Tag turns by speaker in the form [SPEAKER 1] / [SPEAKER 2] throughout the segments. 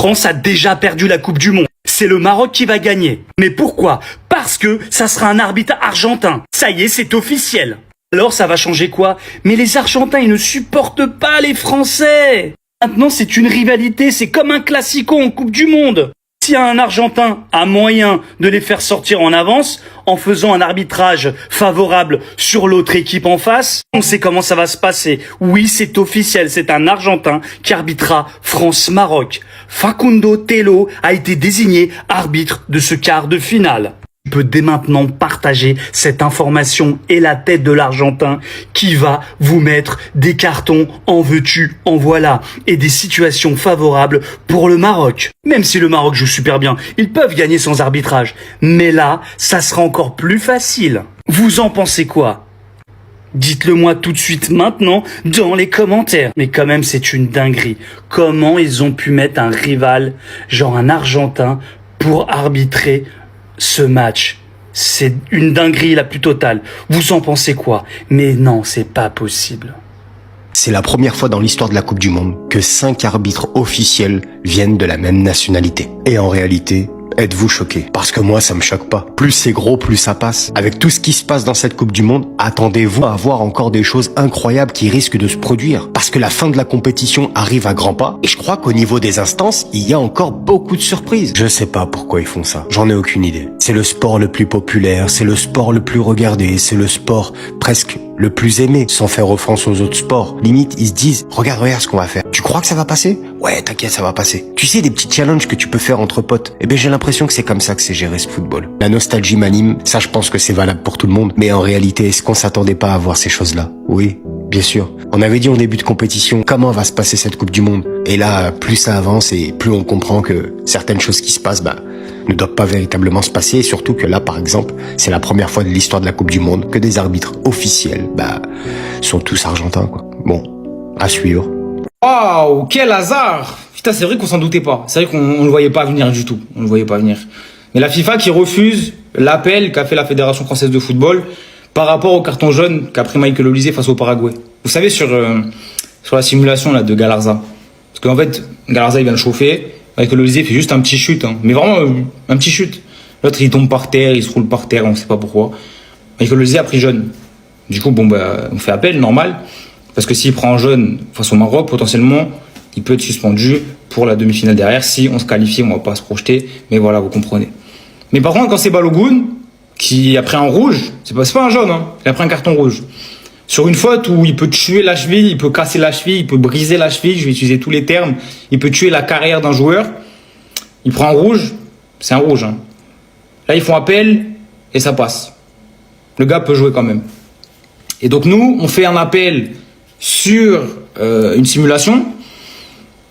[SPEAKER 1] France a déjà perdu la Coupe du Monde. C'est le Maroc qui va gagner. Mais pourquoi? Parce que ça sera un arbitre argentin. Ça y est, c'est officiel. Alors ça va changer quoi? Mais les Argentins, ils ne supportent pas les Français. Maintenant, c'est une rivalité, c'est comme un classico en Coupe du Monde. Si un Argentin a moyen de les faire sortir en avance, en faisant un arbitrage favorable sur l'autre équipe en face, on sait comment ça va se passer. Oui, c'est officiel, c'est un Argentin qui arbitrera France-Maroc. Facundo Telo a été désigné arbitre de ce quart de finale. Tu peux dès maintenant partager cette information et la tête de l'Argentin qui va vous mettre des cartons en veux-tu, en voilà, et des situations favorables pour le Maroc. Même si le Maroc joue super bien, ils peuvent gagner sans arbitrage. Mais là, ça sera encore plus facile. Vous en pensez quoi? Dites-le moi tout de suite maintenant dans les commentaires. Mais quand même, c'est une dinguerie. Comment ils ont pu mettre un rival, genre un Argentin, pour arbitrer ce match? C'est une dinguerie la plus totale. Vous en pensez quoi? Mais non, c'est pas possible.
[SPEAKER 2] C'est la première fois dans l'histoire de la Coupe du Monde que 5 arbitres officiels viennent de la même nationalité. Et en réalité, êtes-vous choqués? Parce que moi, ça me choque pas. Plus c'est gros, plus ça passe. Avec tout ce qui se passe dans cette Coupe du Monde, attendez-vous à voir encore des choses incroyables qui risquent de se produire. Parce que la fin de la compétition arrive à grands pas. Et je crois qu'au niveau des instances, il y a encore beaucoup de surprises. Je sais pas pourquoi ils font ça. J'en ai aucune idée. C'est le sport le plus populaire, c'est le sport le plus regardé, c'est le sport presque le plus aimé, sans faire offense aux autres sports. Limite, ils se disent, regarde ce qu'on va faire. Tu crois que ça va passer? Ouais, t'inquiète, ça va passer. Tu sais, des petits challenges que tu peux faire entre potes. Eh ben, j'ai l'impression que c'est comme ça que c'est géré ce football. La nostalgie m'anime, ça je pense que c'est valable pour tout le monde. Mais en réalité, est-ce qu'on s'attendait pas à voir ces choses-là? Oui, bien sûr. On avait dit en début de compétition, comment va se passer cette Coupe du Monde? Et là, plus ça avance et plus on comprend que certaines choses qui se passent, ne doivent pas véritablement se passer, et surtout que là, par exemple, c'est la première fois de l'histoire de la Coupe du Monde que des arbitres officiels, sont tous argentins, quoi. Bon, à suivre.
[SPEAKER 3] Waouh, quel hasard! Putain, c'est vrai qu'on s'en doutait pas. C'est vrai qu'on ne le voyait pas venir du tout. On ne le voyait pas venir. Mais la FIFA qui refuse l'appel qu'a fait la Fédération française de football par rapport au carton jaune qu'a pris Michael Olise face au Paraguay. Vous savez, sur la simulation là, de Galarza. Parce qu'en fait, Galarza, il vient de chauffer. Michael Olise fait juste un petit chute, hein. Mais vraiment un petit chute. L'autre, il tombe par terre, il se roule par terre, on ne sait pas pourquoi. Michael Olise a pris jaune. Du coup, on fait appel, normal. Parce que s'il prend un jaune face au Maroc, potentiellement, il peut être suspendu pour la demi-finale derrière. Si on se qualifie, on ne va pas se projeter. Mais voilà, vous comprenez. Mais par contre, quand c'est Balogun, qui a pris un rouge, c'est pas un jaune, hein. Il a pris un carton rouge. Sur une faute où il peut tuer la cheville, il peut casser la cheville, il peut briser la cheville, je vais utiliser tous les termes, il peut tuer la carrière d'un joueur, il prend un rouge, c'est un rouge, hein. Là, ils font appel et ça passe. Le gars peut jouer quand même. Et donc nous, on fait un appel sur une simulation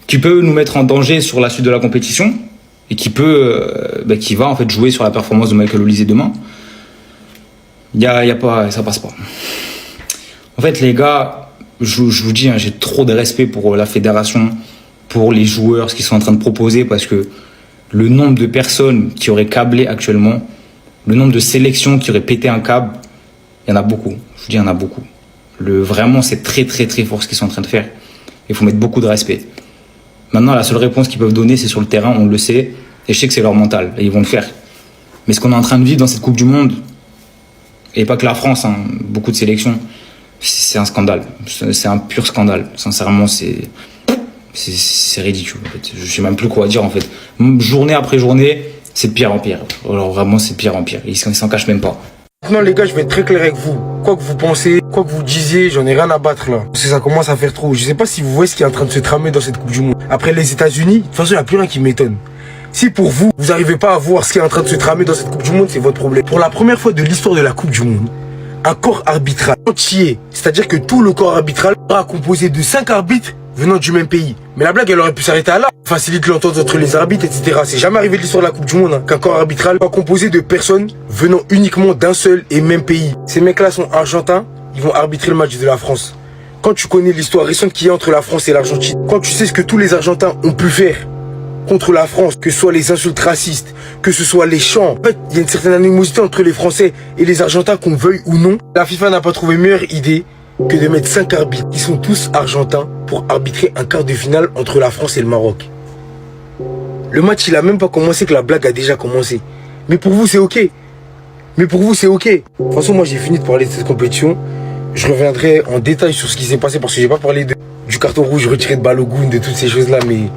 [SPEAKER 3] qui peut nous mettre en danger sur la suite de la compétition et qui va en fait jouer sur la performance de Michael Olise demain. Ça passe pas. En fait, les gars, je vous dis, hein, j'ai trop de respect pour la fédération, pour les joueurs, ce qu'ils sont en train de proposer, parce que le nombre de personnes qui auraient câblé actuellement, le nombre de sélections qui auraient pété un câble, il y en a beaucoup. Je vous dis, il y en a beaucoup. Vraiment, c'est très, très, très fort ce qu'ils sont en train de faire. Il faut mettre beaucoup de respect. Maintenant, la seule réponse qu'ils peuvent donner, c'est sur le terrain, on le sait, et je sais que c'est leur mental, et ils vont le faire. Mais ce qu'on est en train de vivre dans cette Coupe du Monde, et pas que la France, hein, beaucoup de sélections, c'est un scandale. C'est un pur scandale. Sincèrement, c'est ridicule. En fait. Je sais même plus quoi dire en fait. Journée après journée, c'est de pire en pire. Alors vraiment, c'est de pire en pire. Ils s'en cachent même pas.
[SPEAKER 4] Maintenant les gars, je vais être très clair avec vous. Quoi que vous pensez, quoi que vous disiez, j'en ai rien à battre là. Parce que ça commence à faire trop. Je sais pas si vous voyez ce qui est en train de se tramer dans cette Coupe du Monde. Après les États-Unis, de toute façon, il n'y a plus rien qui m'étonne. Si pour vous, vous n'arrivez pas à voir ce qui est en train de se tramer dans cette Coupe du Monde, c'est votre problème. Pour la première fois de l'histoire de la Coupe du Monde, un corps arbitral entier, c'est-à-dire que tout le corps arbitral sera composé de 5 arbitres venant du même pays. Mais la blague, elle aurait pu s'arrêter à là. Facilite l'entente entre les arbitres, etc. C'est jamais arrivé de l'histoire de la Coupe du Monde, hein, qu'un corps arbitral soit composé de personnes venant uniquement d'un seul et même pays. Ces mecs-là sont argentins, ils vont arbitrer le match de la France. Quand tu connais l'histoire récente qu'il y a entre la France et l'Argentine, quand tu sais ce que tous les Argentins ont pu faire contre la France, que ce soit les insultes racistes, que ce soit les chants. En fait, il y a une certaine animosité entre les Français et les Argentins, qu'on veuille ou non. La FIFA n'a pas trouvé meilleure idée que de mettre 5 arbitres qui sont tous argentins pour arbitrer un quart de finale entre la France et le Maroc. Le match, il a même pas commencé que la blague a déjà commencé. Mais pour vous, c'est ok. Mais pour vous, c'est ok. De toute façon, moi, j'ai fini de parler de cette compétition. Je reviendrai en détail sur ce qui s'est passé parce que j'ai pas parlé du carton rouge retiré de Balogun, de toutes ces choses-là, mais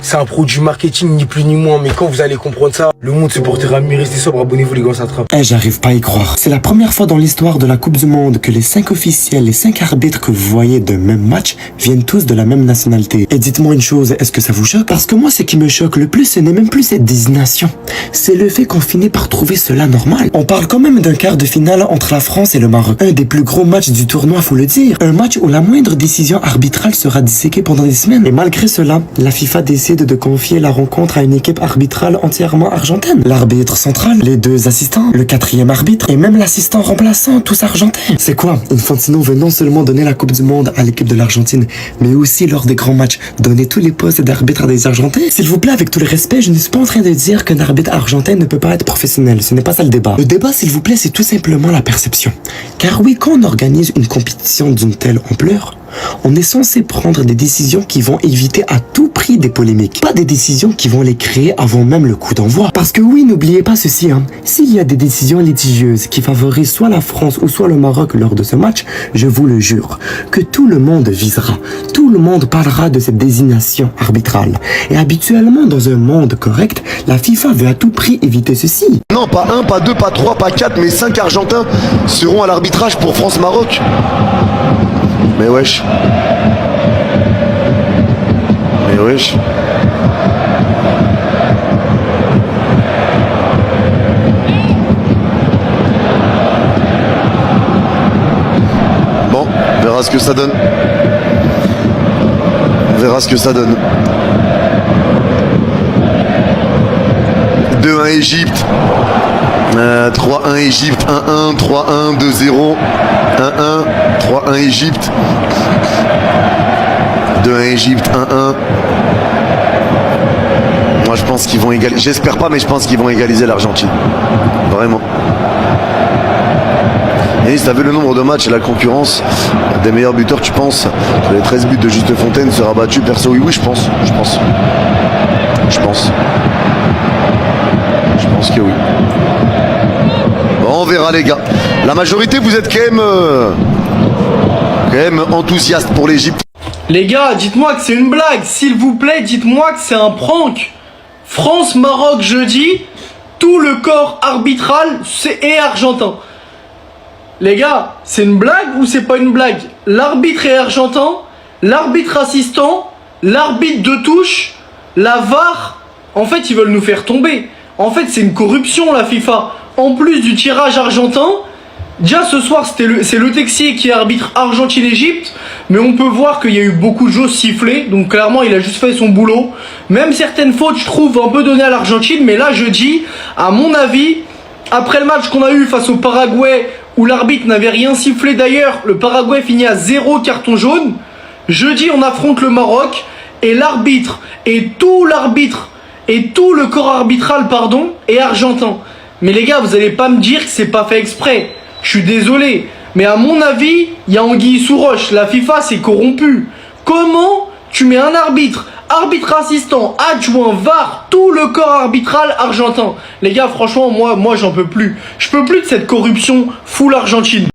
[SPEAKER 4] c'est un produit marketing, ni plus ni moins. Mais quand vous allez comprendre ça, le monde se portera mieux. Restez sobre, abonnez-vous les gars, ça attrape.
[SPEAKER 5] J'arrive pas à y croire. C'est la première fois dans l'histoire de la Coupe du Monde que les 5 officiels, les 5 arbitres que vous voyez d'un même match viennent tous de la même nationalité. Et dites-moi une chose, est-ce que ça vous choque? Parce que moi, ce qui me choque le plus, ce n'est même plus cette désignation. C'est le fait qu'on finit par trouver cela normal. On parle quand même d'un quart de finale entre la France et le Maroc. Un des plus gros matchs du tournoi, faut le dire. Un match où la moindre décision arbitrale sera disséquée pendant des semaines. Et malgré cela, la FIFA décide de confier la rencontre à une équipe arbitrale entièrement argentine. L'arbitre central, les 2 assistants, le 4e arbitre et même l'assistant remplaçant, tous argentins. C'est quoi? Infantino veut non seulement donner la Coupe du Monde à l'équipe de l'Argentine, mais aussi lors des grands matchs, donner tous les postes d'arbitre à des Argentins. S'il vous plaît, avec tout le respect, je ne suis pas en train de dire qu'un arbitre argentin ne peut pas être professionnel. Ce n'est pas ça le débat. Le débat, s'il vous plaît, c'est tout simplement la perception. Car oui, quand on organise une compétition d'une telle ampleur, on est censé prendre des décisions qui vont éviter à tout prix des polémiques. Pas des décisions qui vont les créer avant même le coup d'envoi. Parce que oui, n'oubliez pas ceci, s'il y a des décisions litigieuses qui favorisent soit la France ou soit le Maroc lors de ce match, je vous le jure, que tout le monde visera. Tout le monde parlera de cette désignation arbitrale. Et habituellement, dans un monde correct, la FIFA veut à tout prix éviter ceci.
[SPEAKER 2] Non, pas 1, pas 2, pas 3, pas 4, mais 5 Argentins seront à l'arbitrage pour France-Maroc. Mais wesh. Mais wesh. Bon, on verra ce que ça donne. On verra ce que ça donne. 2-1 Égypte. 3-1 Égypte, 1-1, 3-1, 2-0, 1-1, 3-1 Égypte, 2-1 Égypte, 1-1. Moi je pense qu'ils vont égaliser, j'espère pas mais je pense qu'ils vont égaliser l'Argentine. Vraiment. Et si tu avais le nombre de matchs et la concurrence des meilleurs buteurs, tu penses que les 13 buts de Juste Fontaine sera battu? Perso, oui, je pense. Je pense que oui. Bon, on verra les gars. La majorité, vous êtes quand même enthousiaste pour l'Égypte.
[SPEAKER 6] Les gars, dites-moi que c'est une blague. S'il vous plaît, dites-moi que c'est un prank. France-Maroc jeudi, tout le corps arbitral est argentin. Les gars, c'est une blague ou c'est pas une blague? L'arbitre est argentin, l'arbitre assistant, l'arbitre de touche, la VAR. En fait, ils veulent nous faire tomber. En fait, c'est une corruption, la FIFA. En plus du tirage argentin, déjà ce soir, c'est le Texier qui est arbitre Argentine-Égypte. Mais on peut voir qu'il y a eu beaucoup de choses sifflées. Donc clairement, il a juste fait son boulot. Même certaines fautes, je trouve, un peu données à l'Argentine. Mais là, je dis, à mon avis, après le match qu'on a eu face au Paraguay, où l'arbitre n'avait rien sifflé d'ailleurs, le Paraguay finit à 0 carton jaune. Jeudi, on affronte le Maroc. Et l'arbitre, et tout le corps arbitral, est argentin. Mais les gars, vous allez pas me dire que c'est pas fait exprès. Je suis désolé. Mais à mon avis, il y a anguille sous roche. La FIFA s'est corrompue. Comment tu mets un arbitre assistant, adjoint, VAR, tout le corps arbitral argentin? Les gars, franchement, moi j'en peux plus. Je peux plus de cette corruption full argentine.